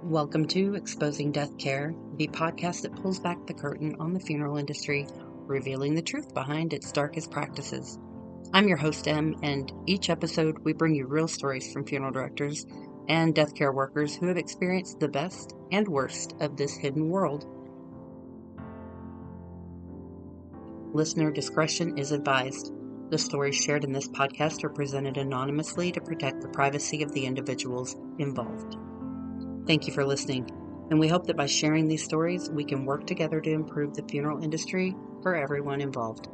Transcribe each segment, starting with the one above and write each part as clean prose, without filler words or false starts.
Welcome to Exposing Deathcare, the podcast that pulls back the curtain on the funeral industry, revealing the truth behind its darkest practices. I'm your host, Em, and each episode we bring you real stories from funeral directors and death care workers who have experienced the best and worst of this hidden world. Listener discretion is advised. The stories shared in this podcast are presented anonymously to protect the privacy of the individuals involved. Thank you for listening, and we hope that by sharing these stories, we can work together to improve the funeral industry for everyone involved.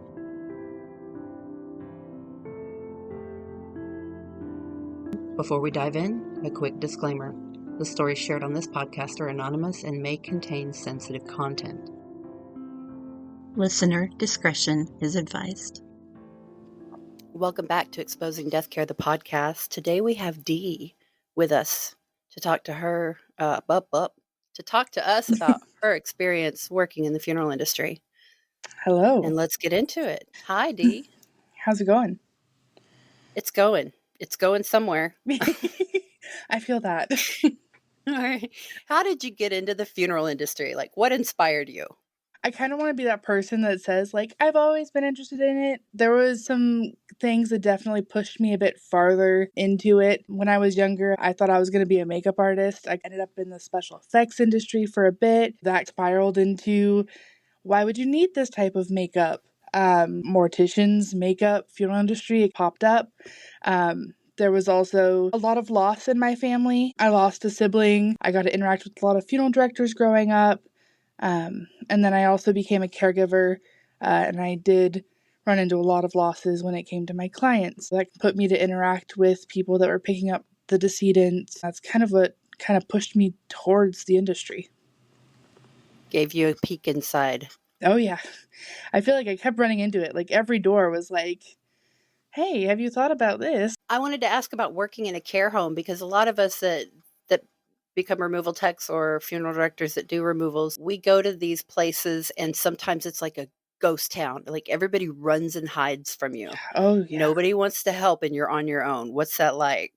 Before we dive in, a quick disclaimer. The stories shared on this podcast are anonymous and may contain sensitive content. Listener discretion is advised. Welcome back to Exposing Deathcare, the podcast. Today we have Dee with us to talk to her, to talk to us about her experience working in the funeral industry. Hello. And let's get into it. Hi, Dee. How's it going? It's going. It's going somewhere. I feel that. All right. How did you get into the funeral industry? Like, what inspired you? I kind of want to be that person that says, like, I've always been interested in it. There was some things that definitely pushed me a bit farther into it. When I was younger, I thought I was going to be a makeup artist. I ended up in the special effects industry for a bit. That spiraled into, why would you need this type of makeup? Morticians, makeup, funeral industry popped up. There was also a lot of loss in my family. I lost a sibling. I got to interact with a lot of funeral directors growing up. And then I also became a caregiver, and I did run into a lot of losses when it came to my clients. That put me to interact with people that were picking up the decedents. That's kind of what kind of pushed me towards the industry. Gave you a peek inside. Oh, yeah. I feel like I kept running into it. Like every door was like, hey, have you thought about this? I wanted to ask about working in a care home, because a lot of us that become removal techs or funeral directors that do removals, we go to these places and sometimes it's like a ghost town. Like everybody runs and hides from you. Oh, yeah. Nobody wants to help and you're on your own. What's that like?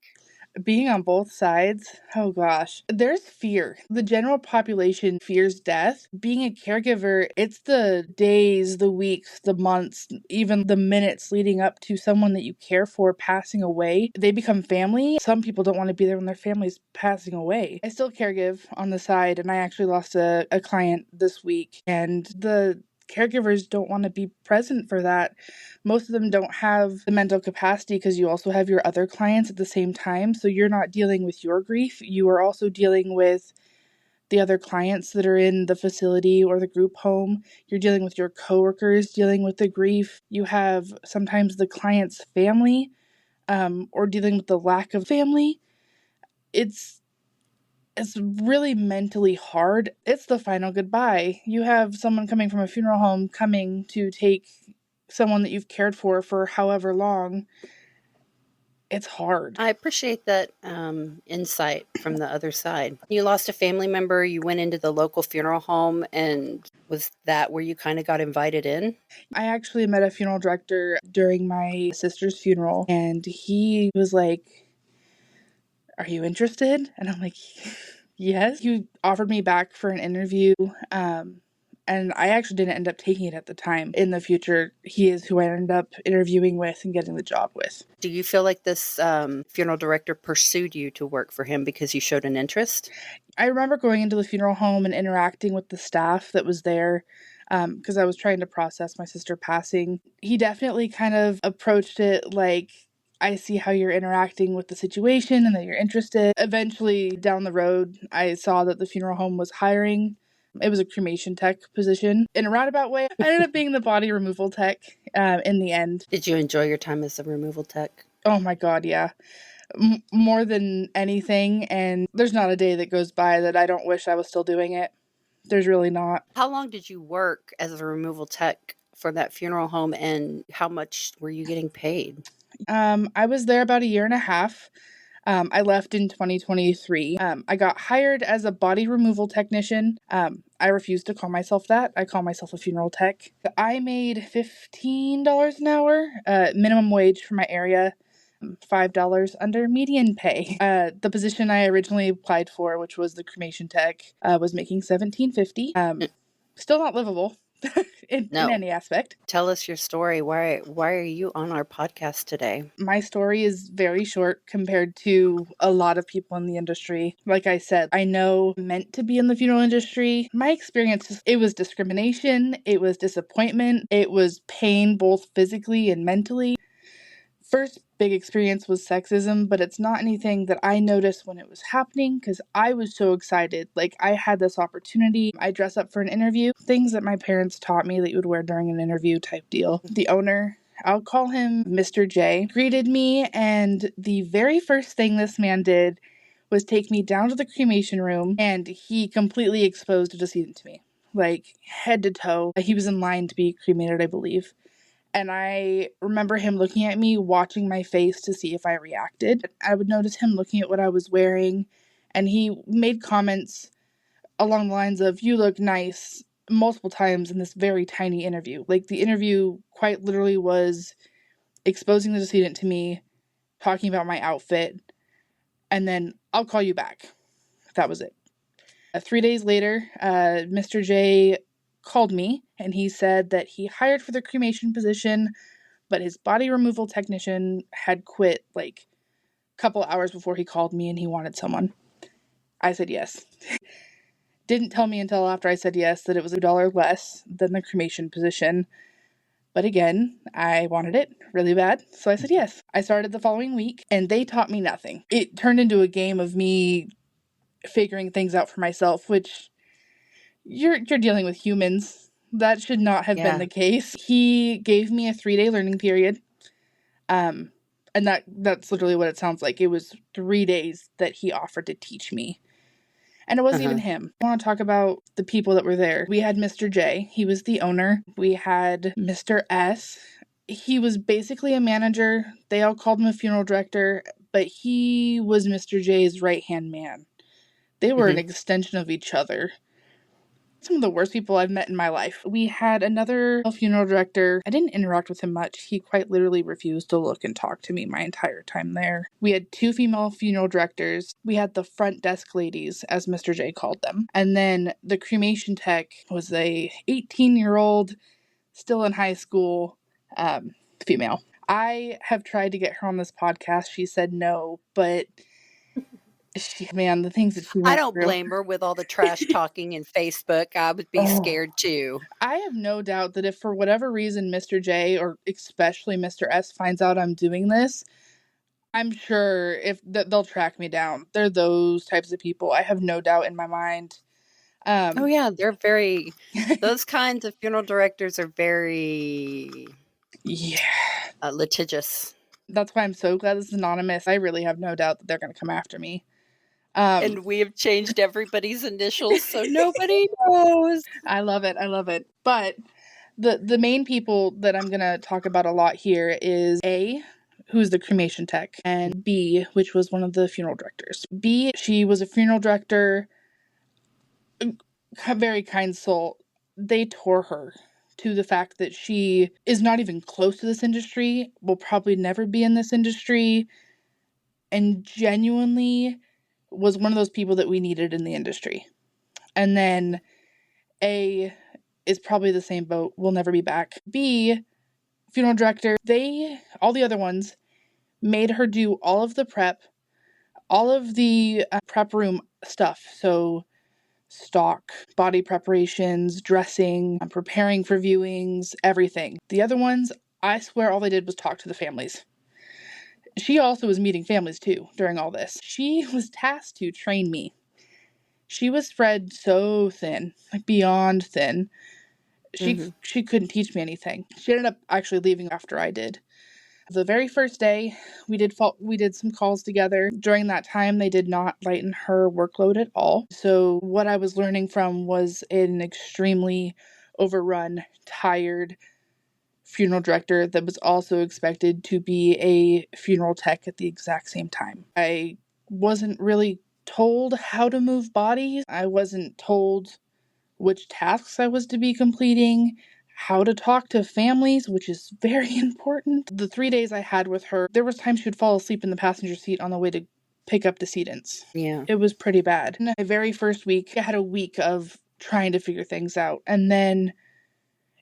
Being on both sides, oh gosh, there's fear. The general population fears death. Being a caregiver, it's the days, the weeks, the months, even the minutes leading up to someone that you care for passing away. They become family. Some people don't want to be there when their family's passing away. I still caregive on the side, and I actually lost a client this week, and the caregivers don't want to be present for that. Most of them don't have the mental capacity because you also have your other clients at the same time. So you're not dealing with your grief. You are also dealing with the other clients that are in the facility or the group home. You're dealing with your coworkers, dealing with the grief. You have sometimes the client's family, or dealing with the lack of family. It's really mentally hard. It's the final goodbye. You have someone coming from a funeral home coming to take someone that you've cared for however long. It's hard. I appreciate that insight from the other side. You lost a family member, you went into the local funeral home, and was that where you kind of got invited in? I actually met a funeral director during my sister's funeral, and he was like, are you interested? And I'm like, yes. He offered me back for an interview, and I actually didn't end up taking it at the time. In the future, he is who I ended up interviewing with and getting the job with. Do you feel like this funeral director pursued you to work for him because you showed an interest? I remember going into the funeral home and interacting with the staff that was there, because I was trying to process my sister passing. He definitely kind of approached it like, I see how you're interacting with the situation and that you're interested. Eventually, down the road, I saw that the funeral home was hiring. It was a cremation tech position. In a roundabout way, I ended up being the body removal tech in the end. Did you enjoy your time as a removal tech? Oh my God, yeah. More than anything, and there's not a day that goes by that I don't wish I was still doing it. There's really not. How long did you work as a removal tech for that funeral home, and how much were you getting paid? I was there about a year and a half. I left in 2023. I got hired as a body removal technician. I refuse to call myself that. I call myself a funeral tech. I made $15 an hour, minimum wage for my area. $5 under median pay. The position I originally applied for, which was the cremation tech, was making $17.50. Still not livable in any aspect. Tell us your story. Why are you on our podcast today? My story is very short compared to a lot of people in the industry. Like I said, I know I'm meant to be in the funeral industry. My experience, it was discrimination, it was disappointment, it was pain both physically and mentally. First big experience was sexism, but it's not anything that I noticed when it was happening because I was so excited. Like, I had this opportunity. I dress up for an interview, things that my parents taught me that you would wear during an interview type deal. The owner, I'll call him Mr. J, greeted me, and the very first thing this man did was take me down to the cremation room, and he completely exposed a decedent to me, like head to toe. He was in line to be cremated, I believe. And I remember him looking at me, watching my face to see if I reacted. I would notice him looking at what I was wearing, and he made comments along the lines of, "You look nice," multiple times in this very tiny interview. Like, the interview quite literally was exposing the decedent to me, talking about my outfit, and then, "I'll call you back." That was it. 3 days later, Mr. J called me, and he said that he hired for the cremation position, but his body removal technician had quit like a couple hours before he called me and he wanted someone. I said yes. Didn't tell me until after I said yes that it was $1 less than the cremation position. But again, I wanted it really bad, so I said yes. I started the following week, and they taught me nothing. It turned into a game of me figuring things out for myself, which you're dealing with humans. That should not have been the case. He gave me a 3-day learning period. And that's literally what it sounds like. It was 3 days that he offered to teach me. And it wasn't even him. I want to talk about the people that were there. We had Mr. J. He was the owner. We had Mr. S. He was basically a manager. They all called him a funeral director, but he was Mr. J's right-hand man. They were an extension of each other. Some of the worst people I've met in my life. We had another funeral director. I didn't interact with him much. He quite literally refused to look and talk to me my entire time there. We had 2 female funeral directors. We had the front desk ladies, as Mr. J called them. And then the cremation tech was a 18-year-old, still in high school, female. I have tried to get her on this podcast. She said no, but the things that she went I don't through. blame her with all the trash talking in Facebook. I would be scared too. I have no doubt that if for whatever reason Mr. J or especially Mr. S finds out I'm doing this, I'm sure they'll track me down. They're those types of people. I have no doubt in my mind. Oh yeah, they're very. Those kinds of funeral directors are very litigious. That's why I'm so glad this is anonymous. I really have no doubt that they're going to come after me. And we have changed everybody's initials, so nobody knows. I love it. I love it. But the main people that I'm going to talk about a lot here is A, who's the cremation tech, and B, which was one of the funeral directors. B, she was a funeral director, a very kind soul. They tore her to the fact that she is not even close to this industry, will probably never be in this industry, and genuinely was one of those people that we needed in the industry. And then A is probably the same boat, will never be back. B, funeral director, all the other ones, made her do all of the prep, all of the prep room stuff. So stock, body preparations, dressing, preparing for viewings, everything. The other ones, I swear all they did was talk to the families. She also was meeting families too during all this. She was tasked to train me. She was spread so thin, like beyond thin. She couldn't teach me anything. She ended up actually leaving after I did. The very first day, we did some calls together. During that time, they did not lighten her workload at all. So what I was learning from was an extremely overrun, tired funeral director that was also expected to be a funeral tech at the exact same time. I wasn't really told how to move bodies. I wasn't told which tasks I was to be completing, how to talk to families, which is very important. The 3 days I had with her, there was times she would fall asleep in the passenger seat on the way to pick up decedents. Yeah. It was pretty bad. In my very first week, I had a week of trying to figure things out. And then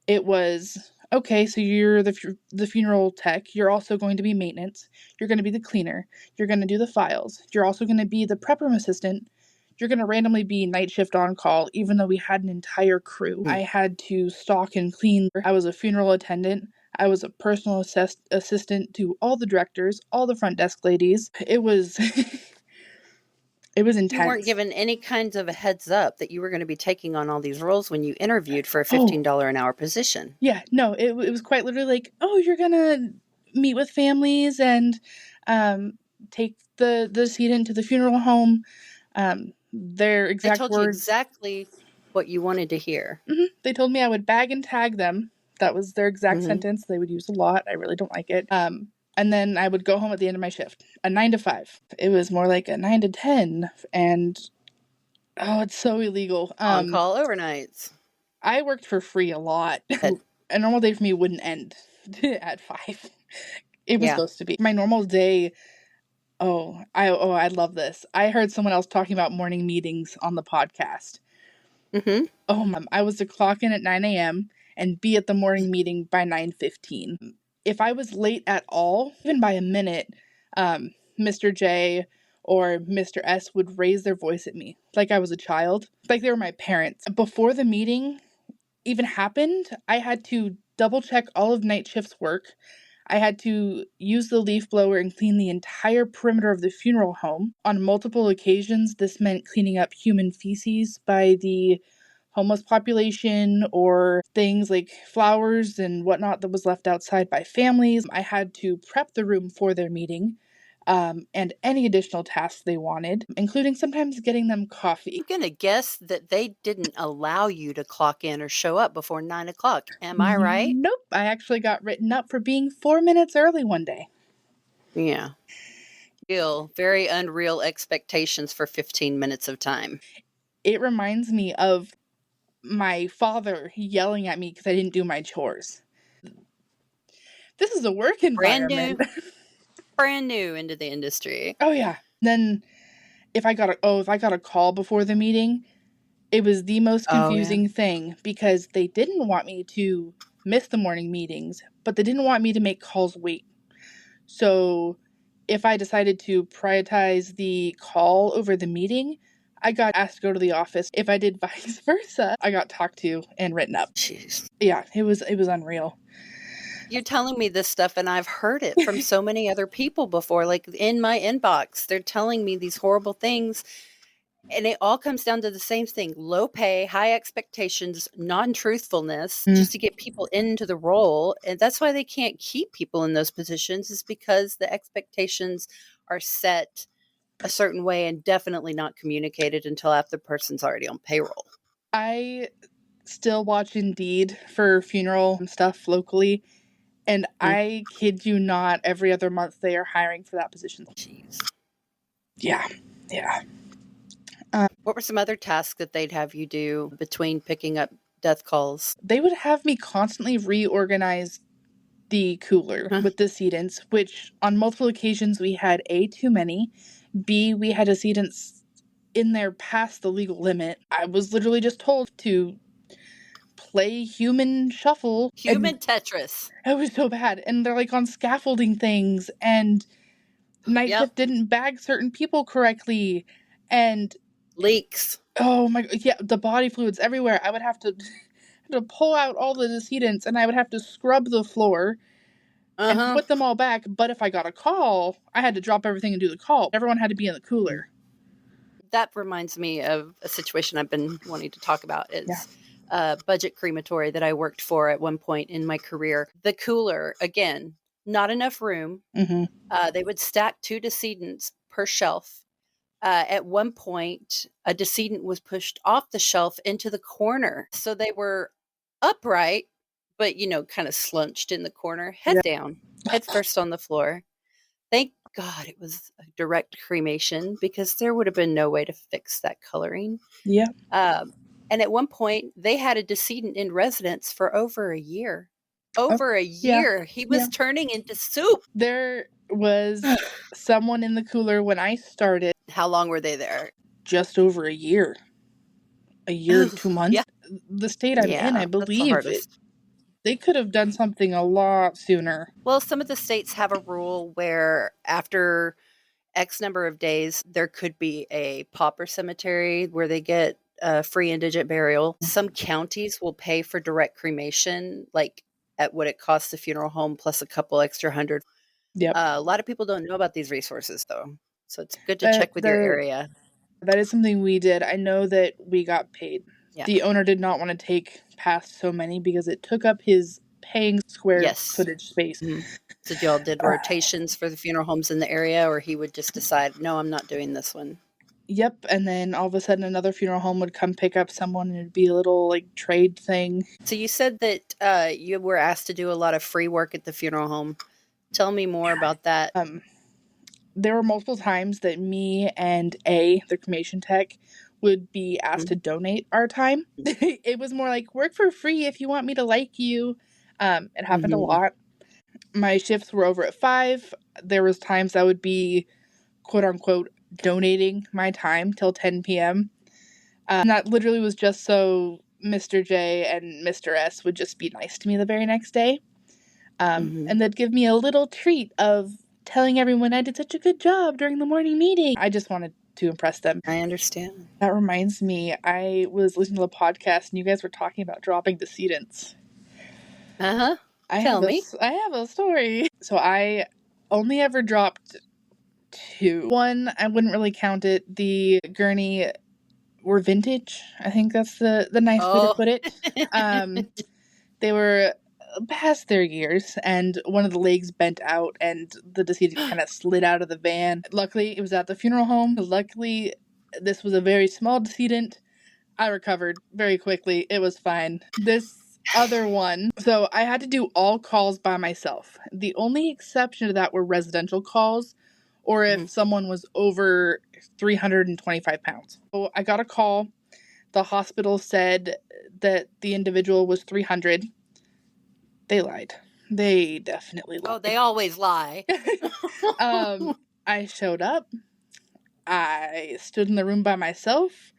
it was, okay, so you're the funeral tech. You're also going to be maintenance. You're going to be the cleaner. You're going to do the files. You're also going to be the prep room assistant. You're going to randomly be night shift on call, even though we had an entire crew. I had to stock and clean. I was a funeral attendant. I was a personal assistant to all the directors, all the front desk ladies. It was it was intense. You weren't given any kinds of a heads up that you were going to be taking on all these roles when you interviewed for a $15 an hour position. Yeah, no, it was quite literally like, oh, you're going to meet with families and take the decedent to the funeral home. Their exact They told words. you exactly what you wanted to hear. They told me I would bag and tag them. That was their exact sentence. They would use a lot. I really don't like it. And then I would go home at the end of my shift, a 9 to 5. It was more like a 9 to 10, and it's so illegal. On-call overnights. I worked for free a lot. A normal day for me wouldn't end at 5. It was supposed to be. My normal day, I love this. I heard someone else talking about morning meetings on the podcast. I was to clock in at 9 a.m. and be at the morning meeting by 9:15. If I was late at all, even by a minute, Mr. J or Mr. S would raise their voice at me like I was a child, like they were my parents. Before the meeting even happened, I had to double check all of night shift's work. I had to use the leaf blower and clean the entire perimeter of the funeral home. On multiple occasions, this meant cleaning up human feces by the homeless population or things like flowers and whatnot that was left outside by families. I had to prep the room for their meeting. And any additional tasks they wanted, including sometimes getting them coffee. I'm going to guess that they didn't allow you to clock in or show up before 9 o'clock. Am I right? Nope. I actually got written up for being 4 minutes early one day. Yeah. Very unreal expectations for 15 minutes of time. It reminds me of my father yelling at me because I didn't do my chores. This is a work environment. Brand new into the industry. Oh yeah. Then if I got a call before the meeting, it was the most confusing thing because they didn't want me to miss the morning meetings, but they didn't want me to make calls wait. So if I decided to prioritize the call over the meeting, I got asked to go to the office. If I did vice versa, I got talked to and written up. Jeez. Yeah, it was unreal. You're telling me this stuff and I've heard it from so many other people before, like in my inbox. They're telling me these horrible things. And it all comes down to the same thing: low pay, high expectations, non-truthfulness, just to get people into the role. And that's why they can't keep people in those positions, is because the expectations are set a certain way and definitely not communicated until after the person's already on payroll. I still watch Indeed for funeral stuff locally, and I kid you not, every other month they are hiring for that position. Jeez. Yeah. What were some other tasks that they'd have you do between picking up death calls? They would have me constantly reorganize the cooler with decedents, which on multiple occasions we had A, too many, B, we had decedents in there past the legal limit. I was literally just told to play human shuffle. Human Tetris. It was so bad. And they're like on scaffolding things, and night shift didn't bag certain people correctly, and leaks. Oh my, yeah, the body fluids everywhere. I would have to pull out all the decedents, and I would have to scrub the floor and put them all back. But if I got a call, I had to drop everything and do the call. Everyone had to be in the cooler. That reminds me of a situation I've been wanting to talk about. It's a budget crematory that I worked for at one point in my career. The cooler, again, not enough room. They would stack 2 decedents per shelf. At one point, a decedent was pushed off the shelf into the corner. So they were upright, but, kind of slunched in the corner, head down, head first on the floor. Thank God it was a direct cremation, because there would have been no way to fix that coloring. Yeah. And at one point, they had a decedent in residence for over a year. Over a yeah, year. He was yeah. turning into soup. There was someone in the cooler when I started. How long were they there? Just over a year. A year and 2 months. Yeah. The state I'm in, I Yeah, that's the believe hardest. they could have done something a lot sooner. Well, some of the states have a rule where after X number of days, there could be a pauper cemetery where they get a free indigent burial. Some counties will pay for direct cremation, like at what it costs the funeral home plus a couple extra hundred. Yep. A lot of people don't know about these resources, though. So it's good to check with your area. That is something we did. I know that we got paid. Yeah. The owner did not want to take past so many because it took up his paying square footage space. Mm-hmm. So y'all did rotations for the funeral homes in the area, or he would just decide, no, I'm not doing this one? Yep, and then all of a sudden another funeral home would come pick up someone and it'd be a little like trade thing. So you said that you were asked to do a lot of free work at the funeral home. Tell me more about that. There were multiple times that me and the cremation tech, would be asked to donate our time. It was more like, work for free if you want me to like you. It happened a lot. My shifts were over at 5. There was times I would be, quote unquote, donating my time till 10 p.m. And that literally was just so Mr. J and Mr. S would just be nice to me the very next day. And they'd give me a little treat of telling everyone I did such a good job during the morning meeting. I just wanted to impress them. I understand. That reminds me, I was listening to the podcast and you guys were talking about dropping decedents. Tell me. I have a story. So I only ever dropped 2. One, I wouldn't really count it. The gurney were vintage. I think that's the nice way to put it. They were past their years, and one of the legs bent out, and the decedent kind of slid out of the van. Luckily, it was at the funeral home. Luckily, this was a very small decedent. I recovered very quickly. It was fine. This other one, so I had to do all calls by myself. The only exception to that were residential calls, or if someone was over 325 pounds. So I got a call. The hospital said that the individual was 300. They lied. They definitely lied. Oh, they always lie. I showed up. I stood in the room by myself.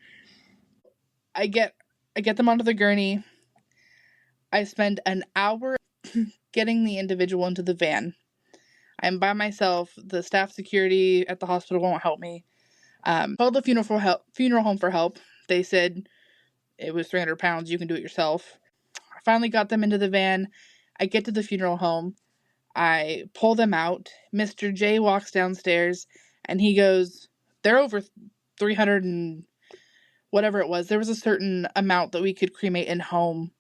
I get them onto the gurney. I spend an hour getting the individual into the van. I'm by myself. The staff security at the hospital won't help me. Called the funeral home for help. They said it was 300 pounds. You can do it yourself. I finally got them into the van. I get to the funeral home. I pull them out. Mr. J walks downstairs and he goes, they're over 300 and whatever it was. There was a certain amount that we could cremate in home.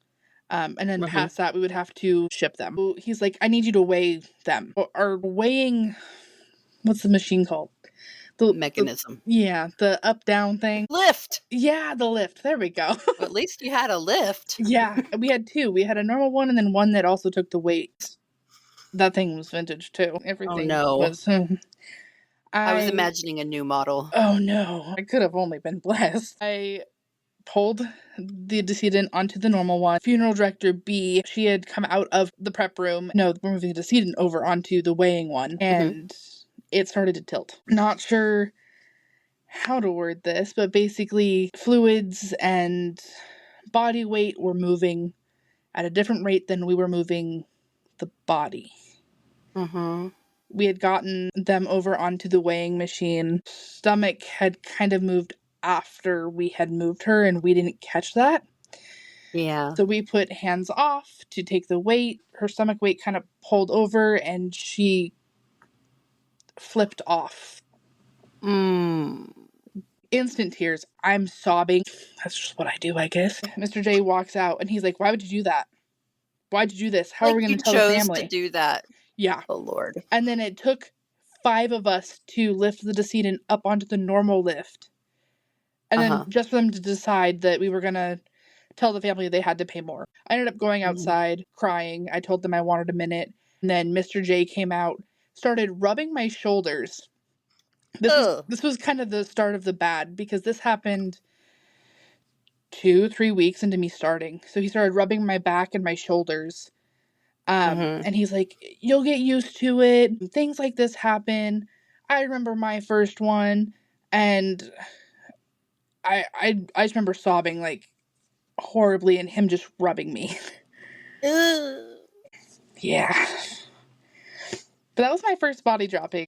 And then past that, we would have to ship them. So he's like, I need you to weigh them. Or weighing, what's the machine called? The mechanism. The up-down thing. Lift. Yeah, the lift. There we go. Well, at least you had a lift. Yeah, we had 2. We had a normal one and then one that also took the weight. That thing was vintage too. Everything was. I was imagining a new model. Oh no, I could have only been blessed. I pulled the decedent onto the normal one. Funeral director B, she had come out of the prep room. No, we're moving the decedent over onto the weighing one, and it started to tilt. Not sure how to word this, but basically fluids and body weight were moving at a different rate than we were moving the body. We had gotten them over onto the weighing machine. Stomach had kind of moved after we had moved her, and we didn't catch that. Yeah. So we put hands off to take the weight. Her stomach weight kind of pulled over, and she flipped off. Instant tears. I'm sobbing. That's just what I do, I guess. Mr. J walks out, and he's like, why would you do that? Why'd you do this? How are we going to tell the family? You chose to do that. Yeah. Oh, Lord. And then it took 5 of us to lift the decedent up onto the normal lift. And then just for them to decide that we were going to tell the family they had to pay more. I ended up going outside, crying. I told them I wanted a minute. And then Mr. J came out, started rubbing my shoulders. This was kind of the start of the bad, because this happened 2-3 weeks into me starting. So he started rubbing my back and my shoulders. And he's like, you'll get used to it. Things like this happen. I remember my first one, and I just remember sobbing like horribly, and him just rubbing me. Yeah. But that was my first body dropping.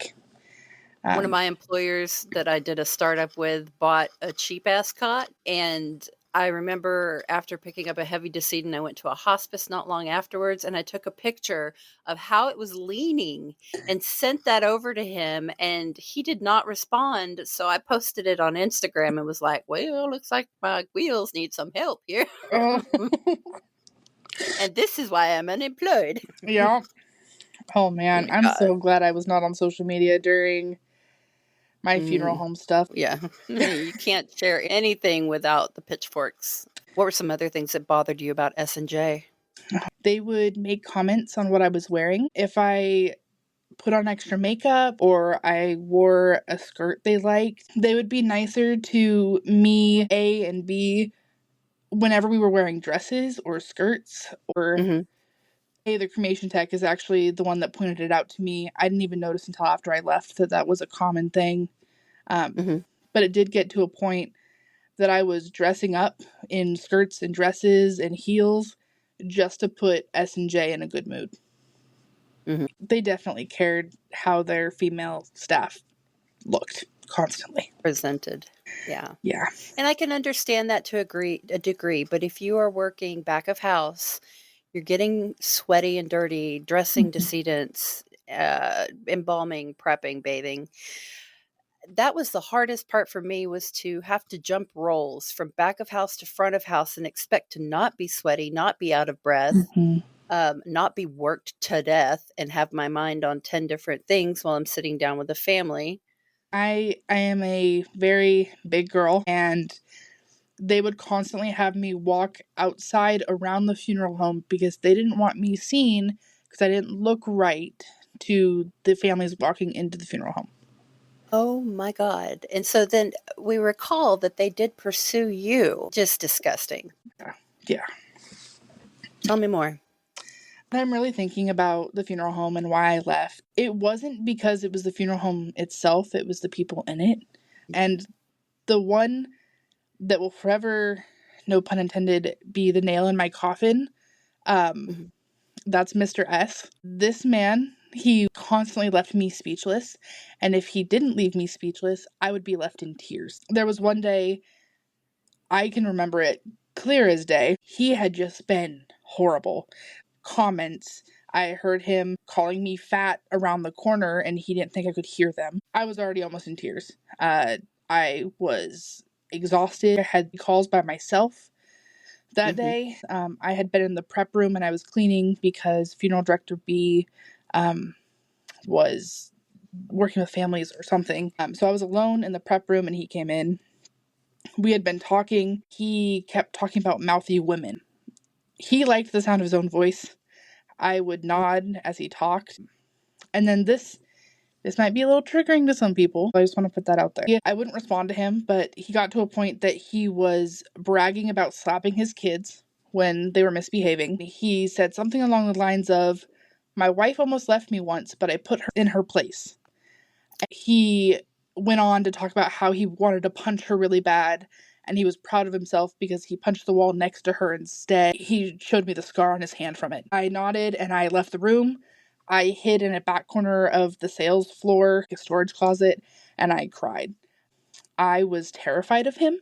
One of my employers that I did a startup with bought a cheap ass cot, and I remember after picking up a heavy decedent, I went to a hospice not long afterwards, and I took a picture of how it was leaning and sent that over to him, and he did not respond. So I posted it on Instagram and was like, well, looks like my wheels need some help here. And this is why I'm unemployed. Yeah. Oh man, I'm so glad I was not on social media during my funeral home stuff. Yeah. You can't share anything without the pitchforks. What were some other things that bothered you about S&J? They would make comments on what I was wearing. If I put on extra makeup or I wore a skirt they liked, they would be nicer to me, A, and B, whenever we were wearing dresses or skirts. Or A, the cremation tech is actually the one that pointed it out to me. I didn't even notice until after I left that was a common thing. But it did get to a point that I was dressing up in skirts and dresses and heels just to put S&J in a good mood. They definitely cared how their female staff looked constantly. Presented. Yeah. Yeah. And I can understand that to a degree, but if you are working back of house, you're getting sweaty and dirty, dressing decedents, embalming, prepping, bathing. That was the hardest part for me, was to have to jump roles from back of house to front of house and expect to not be sweaty, not be out of breath, not be worked to death, and have my mind on 10 different things while I'm sitting down with a family. I am a very big girl, and they would constantly have me walk outside around the funeral home because they didn't want me seen because I didn't look right to the families walking into the funeral home. Oh my God. And so then we recall that they did pursue you. Just disgusting. Yeah. Tell me more. I'm really thinking about the funeral home and why I left. It wasn't because it was the funeral home itself, it was the people in it. And the one that will forever, no pun intended, be the nail in my coffin, that's Mr. S. This man, he constantly left me speechless. And if he didn't leave me speechless, I would be left in tears. There was one day, I can remember it clear as day, he had just been horrible. Comments. I heard him calling me fat around the corner and he didn't think I could hear them. I was already almost in tears. I was exhausted. I had calls by myself that day. I had been in the prep room and I was cleaning because funeral director B was working with families or something. So I was alone in the prep room and he came in. We had been talking. He kept talking about mouthy women. He liked the sound of his own voice. I would nod as he talked. And then this might be a little triggering to some people. I just want to put that out there. I wouldn't respond to him, but he got to a point that he was bragging about slapping his kids when they were misbehaving. He said something along the lines of, "My wife almost left me once, but I put her in her place." He went on to talk about how he wanted to punch her really bad, and he was proud of himself because he punched the wall next to her instead. He showed me the scar on his hand from it. I nodded and I left the room. I hid in a back corner of the sales floor, a storage closet, and I cried. I was terrified of him.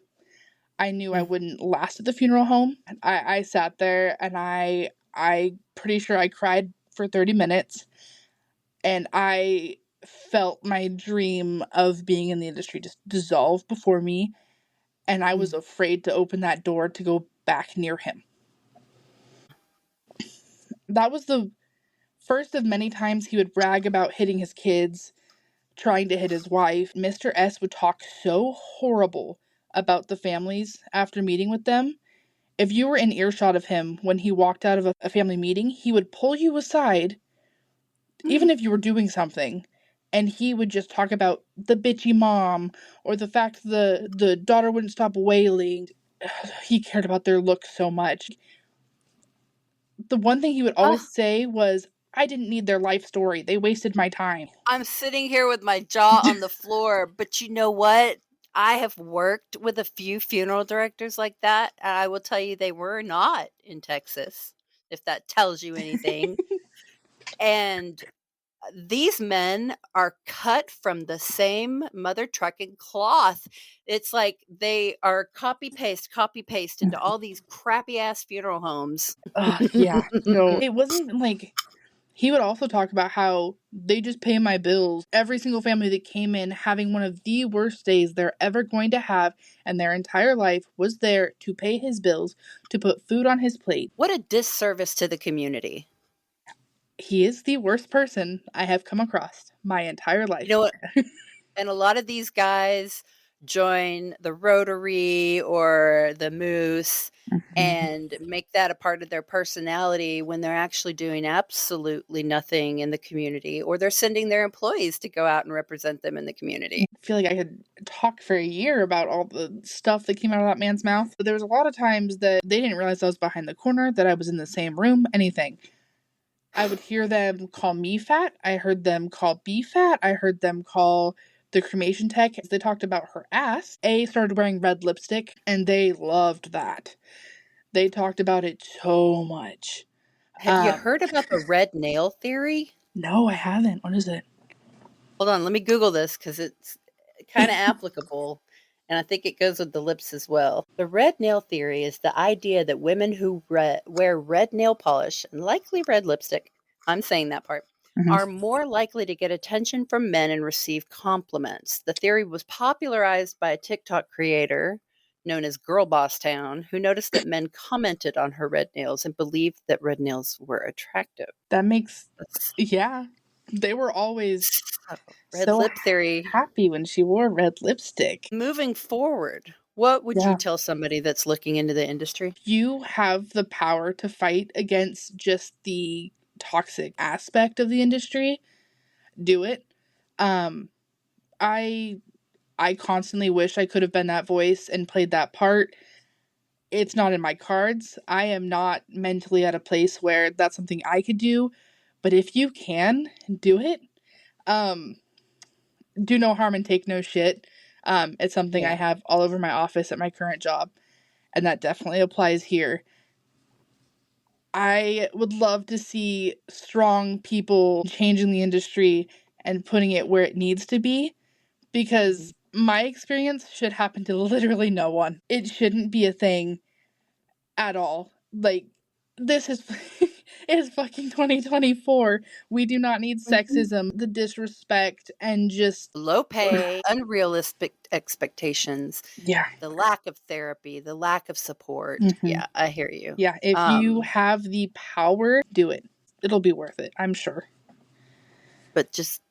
I knew I wouldn't last at the funeral home. I sat there and I pretty sure I cried for 30 minutes, and I felt my dream of being in the industry just dissolve before me, and I was afraid to open that door to go back near him. That was the first of many times he would brag about hitting his kids, trying to hit his wife. Mr. S would talk so horrible about the families after meeting with them. If you were in earshot of him when he walked out of a family meeting, he would pull you aside, even if you were doing something, and he would just talk about the bitchy mom or the fact the daughter wouldn't stop wailing. he cared about their look so much. The one thing he would always say was, I didn't need their life story. They wasted my time. I'm sitting here with my jaw on the floor, but you know what? I have worked with a few funeral directors like that, and I will tell you they were not in Texas, if that tells you anything. And these men are cut from the same mother trucking cloth. It's like they are copy paste into all these crappy ass funeral homes. Yeah. No, it wasn't even like, he would also talk about how they just pay my bills. Every single family that came in having one of the worst days they're ever going to have and their entire life was there to pay his bills, to put food on his plate. What a disservice to the community. He is the worst person I have come across my entire life. You know what? And a lot of these guys join the Rotary or the Moose and make that a part of their personality when they're actually doing absolutely nothing in the community, or they're sending their employees to go out and represent them in the community. I feel like I could talk for a year about all the stuff that came out of that man's mouth. But there was a lot of times that they didn't realize I was behind the corner, that I was in the same room, anything. I would hear them call me fat. I heard them call B fat. I heard them call the cremation tech. They talked about her ass. A started wearing red lipstick, and they loved that. They talked about it so much. Have you heard about the red nail theory? No, I haven't. What is it? Hold on, let me Google this because it's kind of applicable. And I think it goes with the lips as well. The red nail theory is the idea that women who wear red nail polish and likely red lipstick, I'm saying that part, are more likely to get attention from men and receive compliments. The theory was popularized by a TikTok creator known as Girl Boss Town, who noticed that men commented on her red nails and believed that red nails were attractive. That makes, yeah. They were always red so lip theory. happy when she wore red lipstick. Moving forward, what would you tell somebody that's looking into the industry? You have the power to fight against just the toxic aspect of the industry. Do it. I constantly wish I could have been that voice and played that part. It's not in my cards. I am not mentally at a place where that's something I could do. But if you can, do it. Do no harm and take no shit. It's something I have all over my office at my current job. And that definitely applies here. I would love to see strong people changing the industry and putting it where it needs to be, because my experience should happen to literally no one. It shouldn't be a thing at all. Like, this is it's fucking 2024. We do not need sexism, the disrespect, and just low pay, unrealistic expectations. Yeah. The lack of therapy, the lack of support. Yeah, I hear you. Yeah, if you have the power, do it. It'll be worth it, I'm sure. But just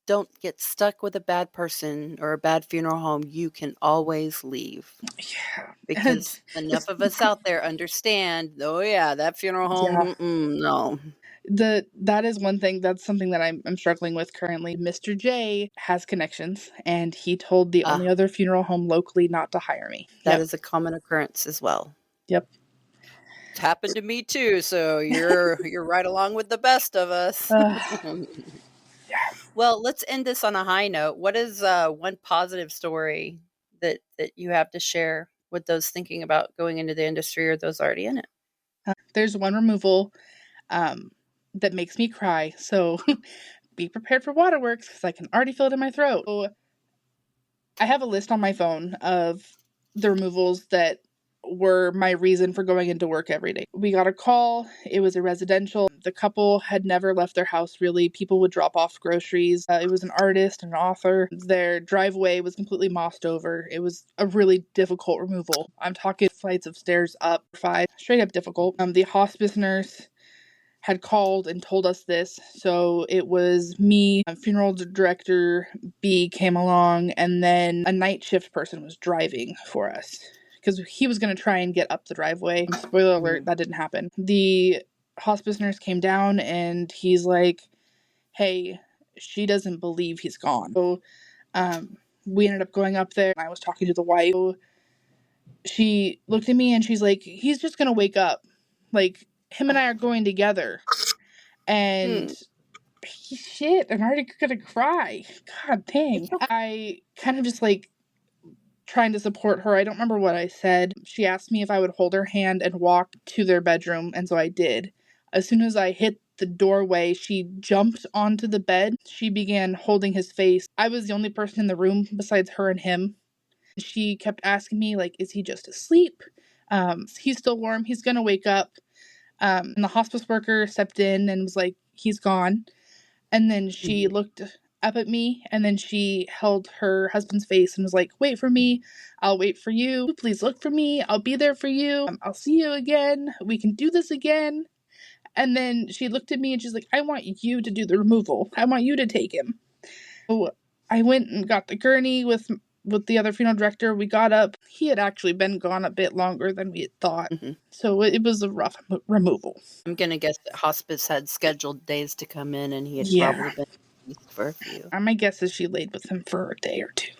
don't get stuck with a bad person or a bad funeral home. You can always leave. Yeah. Because enough of us out there understand, oh yeah, that funeral home, no. That is one thing, that's something that I'm struggling with currently. Mr. J has connections, and he told the only other funeral home locally not to hire me. That is a common occurrence as well. Yep. It's happened to me too, so you're right along with the best of us. Well, let's end this on a high note. What is one positive story that you have to share with those thinking about going into the industry or those already in it? There's one removal that makes me cry, so be prepared for waterworks because I can already feel it in my throat. So I have a list on my phone of the removals that were my reason for going into work every day. We got a call. It was a residential. The couple had never left their house, really. People would drop off groceries. It was an artist, an author. Their driveway was completely mossed over. It was a really difficult removal. I'm talking flights of stairs up, 5. Straight up difficult. The hospice nurse had called and told us this. So it was me, funeral director B came along, and then a night shift person was driving for us because he was going to try and get up the driveway. Spoiler alert, that didn't happen. The hospice nurse came down and he's like, hey, she doesn't believe he's gone. So we ended up going up there. I was talking to the wife. she looked at me and she's like, he's just gonna wake up. Like, him and I are going together. And shit, I'm already gonna cry. God dang. It's okay. I kind of just like trying to support her. I don't remember what I said. She asked me if I would hold her hand and walk to their bedroom, and so I did. As soon as I hit the doorway, she jumped onto the bed. She began holding his face. I was the only person in the room besides her and him. She kept asking me, like, is he just asleep? He's still warm. He's gonna wake up. And the hospice worker stepped in and was like, he's gone. And then she looked up at me, and then she held her husband's face and was like, wait for me. I'll wait for you. Please look for me. I'll be there for you. I'll see you again. We can do this again. And then she looked at me and she's like, I want you to do the removal. I want you to take him. So I went and got the gurney with the other funeral director. We got up. He had actually been gone a bit longer than we had thought. So it was a rough removal. I'm going to guess that hospice had scheduled days to come in, and he had probably been released for a few. My guess is she laid with him for a day or two.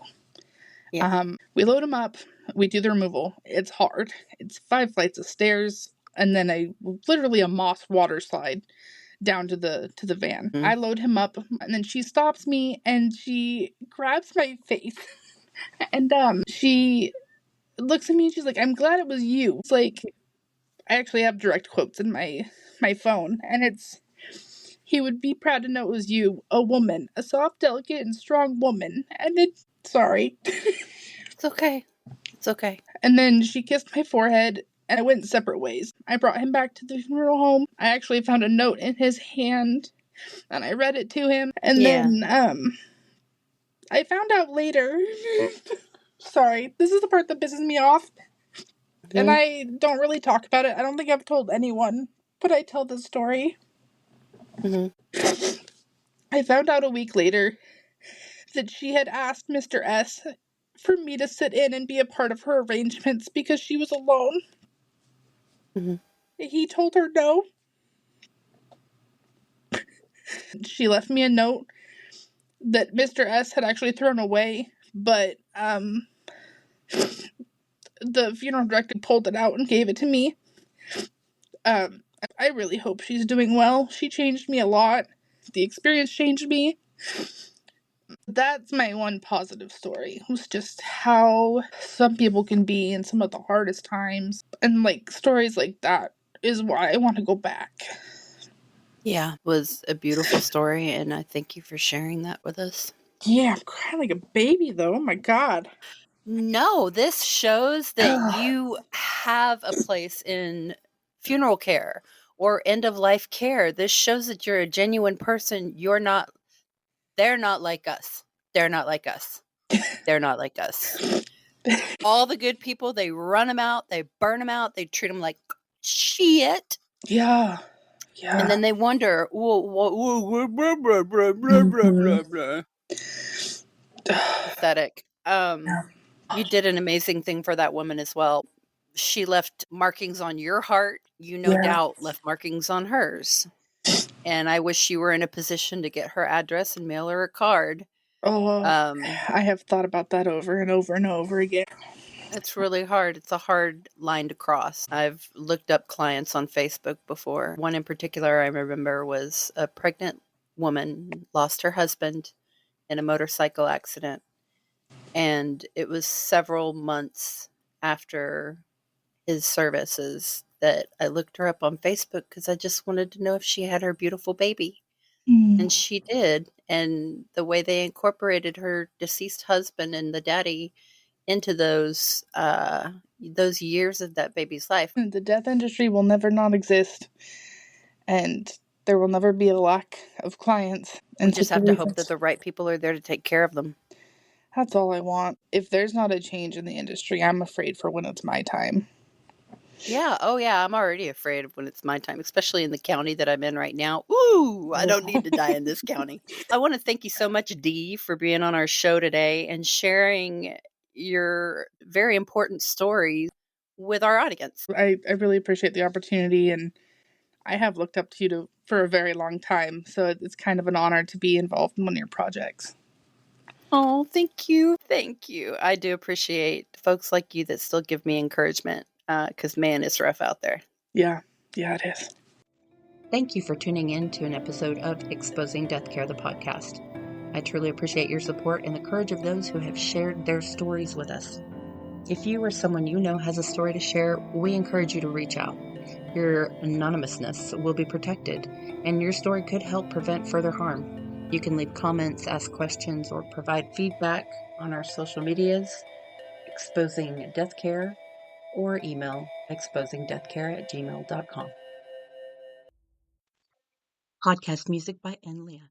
Yeah. We load him up. We do the removal. It's hard. It's 5 flights of stairs and then literally a moss water slide down to the van. I load him up, and then she stops me and she grabs my face. And she looks at me and she's like, I'm glad it was you. It's like, I actually have direct quotes in my phone, and it's, he would be proud to know it was you, a woman, a soft, delicate, and strong woman. And sorry. It's okay. It's okay. And then she kissed my forehead, and I went separate ways. I brought him back to the funeral home. I actually found a note in his hand, and I read it to him. And then I found out later. Sorry, this is the part that pisses me off. And I don't really talk about it. I don't think I've told anyone, but I tell this story. I found out a week later that she had asked Mr. S for me to sit in and be a part of her arrangements because she was alone. He told her no. She left me a note that Mr. S had actually thrown away, but the funeral director pulled it out and gave it to me. I really hope she's doing well. She changed me a lot. The experience changed me. That's my one positive story. It was just how some people can be in some of the hardest times. And like stories like that is why I want to go back. Yeah, it was a beautiful story, and I thank you for sharing that with us. Yeah, I'm crying like a baby though. Oh my God. No, this shows that you have a place in funeral care or end of life care. This shows that you're a genuine person. They're not like us. They're not like us. They're not like us. All the good people, they run them out, they burn them out, they treat them like shit. Yeah. Yeah. And then they wonder, pathetic. You did an amazing thing for that woman as well. She left markings on your heart. You no doubt left markings on hers. And I wish you were in a position to get her address and mail her a card. I have thought about that over and over and over again. It's really hard. It's a hard line to cross. I've looked up clients on Facebook before. One in particular I remember was a pregnant woman lost her husband in a motorcycle accident. And it was several months after his services that I looked her up on Facebook because I just wanted to know if she had her beautiful baby. And she did. And the way they incorporated her deceased husband and the daddy into those years of that baby's life. The death industry will never not exist. And there will never be a lack of clients. We just have to hope that the right people are there to take care of them. That's all I want. If there's not a change in the industry, I'm afraid for when it's my time. Yeah. Oh, yeah. I'm already afraid of when it's my time, especially in the county that I'm in right now. Ooh, I don't need to die in this county. I want to thank you so much, Dee, for being on our show today and sharing your very important stories with our audience. I really appreciate the opportunity, and I have looked up to you for a very long time, so it's kind of an honor to be involved in one of your projects. Oh, thank you. Thank you. I do appreciate folks like you that still give me encouragement because, man, it's rough out there. Yeah, it is. Thank you for tuning in to an episode of Exposing Deathcare, the podcast. I truly appreciate your support and the courage of those who have shared their stories with us. If you or someone you know has a story to share, we encourage you to reach out. Your anonymousness will be protected, and your story could help prevent further harm. You can leave comments, ask questions, or provide feedback on our social medias, Exposing Deathcare, or email exposingdeathcare@gmail.com. Podcast music by Enlia.